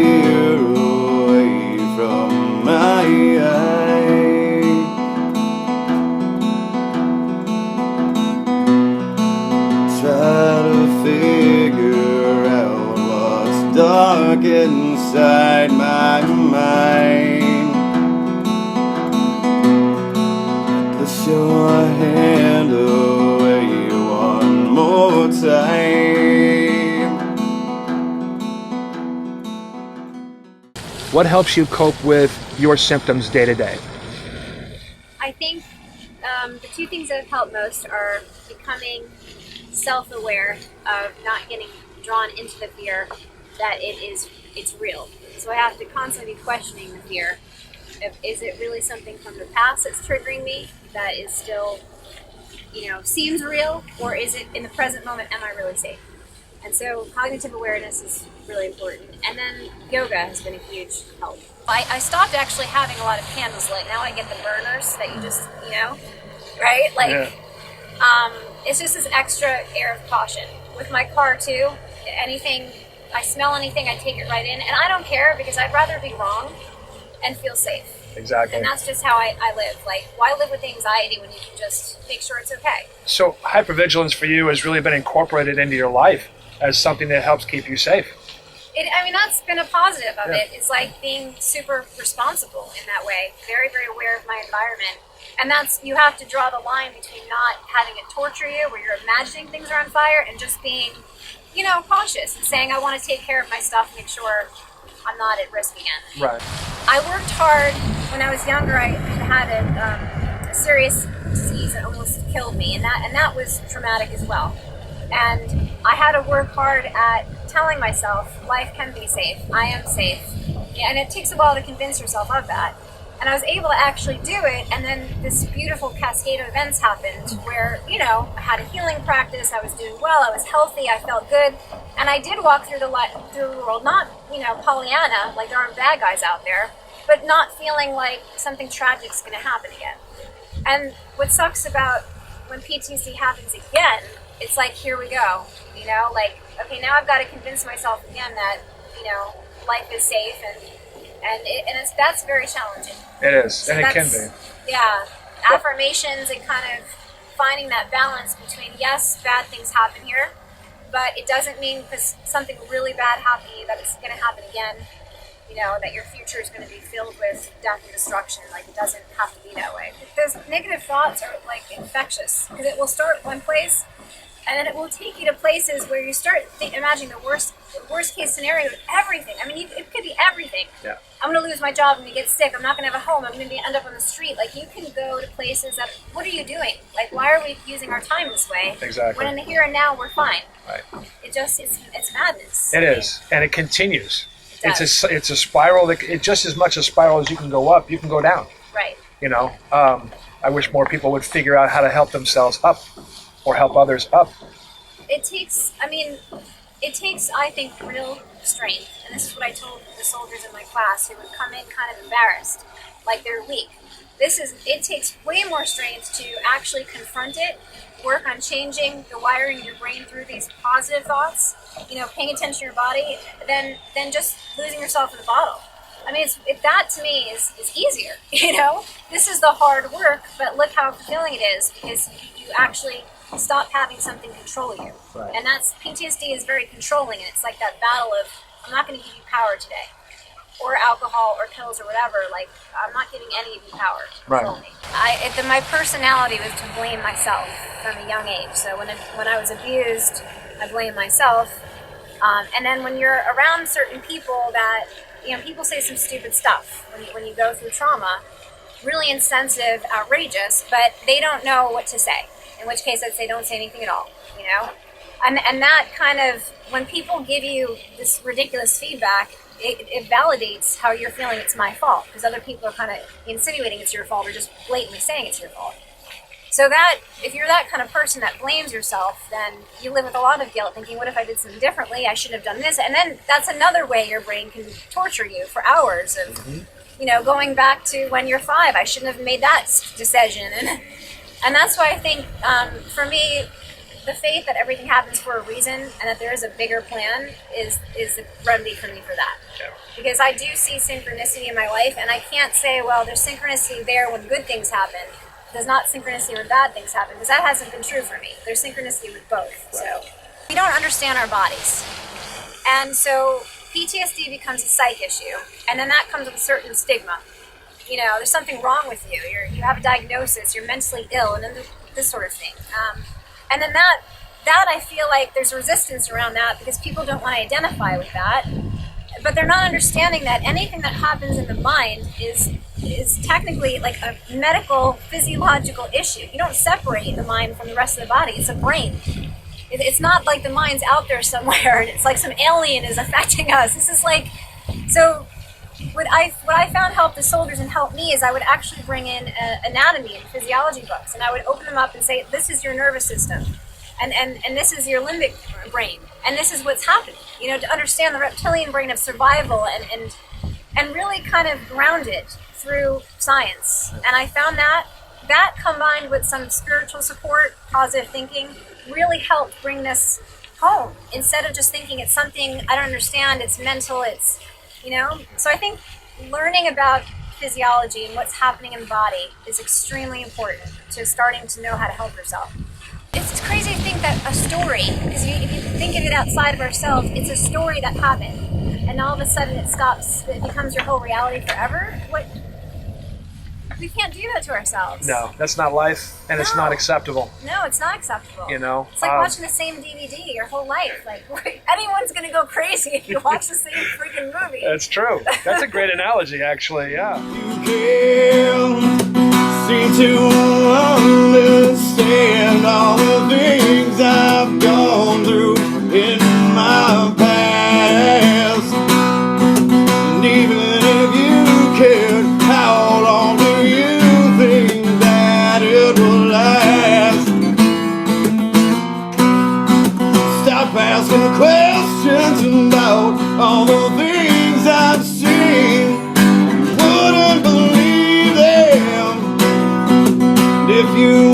fear away from my eyes. Try to figure out what's dark inside my mind. Push your hand away one more time. What helps you cope with your symptoms day to day? I think the two things that have helped most are becoming self-aware of not getting drawn into the fear that it's real. So I have to constantly be questioning the fear. Is it really something from the past that's triggering me that is still, seems real, or is it in the present moment, am I really safe? And so cognitive awareness is really important. And then yoga has been a huge help. I stopped actually having a lot of candles lit. Now I get the burners that you just, right? It's just this extra air of caution. With my car too, I smell anything, I take it right in. And I don't care because I'd rather be wrong and feel safe. Exactly. And that's just how I live. Why live with anxiety when you can just make sure it's okay? So hypervigilance for you has really been incorporated into your life as something that helps keep you safe. That's been a positive of it. It's like being super responsible in that way. Very, very aware of my environment. And you have to draw the line between not having it torture you, where you're imagining things are on fire, and just being, cautious and saying, I want to take care of my stuff, make sure I'm not at risk again. Right. I worked hard when I was younger. I had a serious disease that almost killed me, and that was traumatic as well. And I had to work hard at telling myself life can be safe. I am safe. And it takes a while to convince yourself of that. And I was able to actually do it, and then this beautiful cascade of events happened where, I had a healing practice, I was doing well, I was healthy, I felt good, and I did walk through the world, not, Pollyanna, like there aren't bad guys out there, but not feeling like something tragic's going to happen again. And what sucks about when PTSD happens again, it's like, here we go, okay, now I've got to convince myself again that, life is safe, and that's very challenging. It is, so and it can be. Yeah, affirmations and kind of finding that balance between, yes, bad things happen here, but it doesn't mean because something really bad happened to you that it's going to happen again, that your future is going to be filled with death and destruction. Like, it doesn't have to be that way. Those negative thoughts are like infectious because it will start one place and then it will take you to places where you start imagining the worst case scenario of everything. It could be everything. Yeah. I'm going to lose my job, I'm going to get sick, I'm not going to have a home, I'm going to end up on the street. Like, you can go to places that, what are you doing? Like, why are we using our time this way? Exactly. When in the here and now, we're fine. Right. It's madness. It is, and it continues. It does. It's a spiral. It's just as much a spiral as you can go up, you can go down. Right. I wish more people would figure out how to help themselves up or help others up. It takes, I think, real strength. And this is what I told the soldiers in my class who would come in kind of embarrassed, like they're weak. It takes way more strength to actually confront it, work on changing the wiring in your brain through these positive thoughts, paying attention to your body, than just losing yourself in the bottle. That to me is easier, This is the hard work, but look how fulfilling it is because you actually stop having something control you. Right. And PTSD is very controlling, and it's like that battle of, I'm not going to give you power today. Or alcohol or pills or whatever, like, I'm not giving any of you power to control me. My personality was to blame myself from a young age. So when I was abused, I blamed myself. And then when you're around certain people that, people say some stupid stuff when you go through trauma, really insensitive, outrageous, but they don't know what to say. In which case I'd say don't say anything at all, And that kind of, when people give you this ridiculous feedback, it validates how you're feeling it's my fault, because other people are kind of insinuating it's your fault or just blatantly saying it's your fault. So that, if you're that kind of person that blames yourself, then you live with a lot of guilt, thinking, what if I did something differently? I should have done this. And then that's another way your brain can torture you for hours of, going back to when you're 5, I shouldn't have made that decision. And that's why I think, for me, the faith that everything happens for a reason and that there is a bigger plan is the remedy for me for that. Yeah. Because I do see synchronicity in my life, and I can't say, well, there's synchronicity there when good things happen. There's not synchronicity when bad things happen, because that hasn't been true for me. There's synchronicity with both. So we don't understand our bodies. And so PTSD becomes a psych issue, and then that comes with a certain stigma. You know, there's something wrong with you. You have a diagnosis, you're mentally ill, and then this sort of thing. And then that I feel like there's resistance around that because people don't want to identify with that. But they're not understanding that anything that happens in the mind is technically like a medical, physiological issue. You don't separate the mind from the rest of the body. It's a brain. It's not like the mind's out there somewhere and it's like some alien is affecting us. This is like, so what I found helped the soldiers and helped me is I would actually bring in anatomy and physiology books, and I would open them up and say, this is your nervous system, and this is your limbic brain, and this is what's happening. You know, to understand the reptilian brain of survival and really kind of ground it through science. And I found that combined with some spiritual support, positive thinking, really helped bring this home. Instead of just thinking it's something I don't understand, it's mental, it's, you know. So I think learning about physiology and what's happening in the body is extremely important to starting to know how to help yourself. It's crazy to think that a story, because if you think of it outside of ourselves, it's a story that happened, and all of a sudden it stops, it becomes your whole reality forever. We can't do that to ourselves. No, that's not life, and it's not acceptable. No, it's not acceptable. You know, it's like watching the same DVD your whole life. Like, anyone's gonna go crazy if you watch the same freaking movie. That's true. That's a great analogy, actually. Yeah. You can't seem to understand all the things I've gone through in my past. And even if you cared, how long do you think that it will last? Stop asking questions about all the things I've seen. Wouldn't believe them if you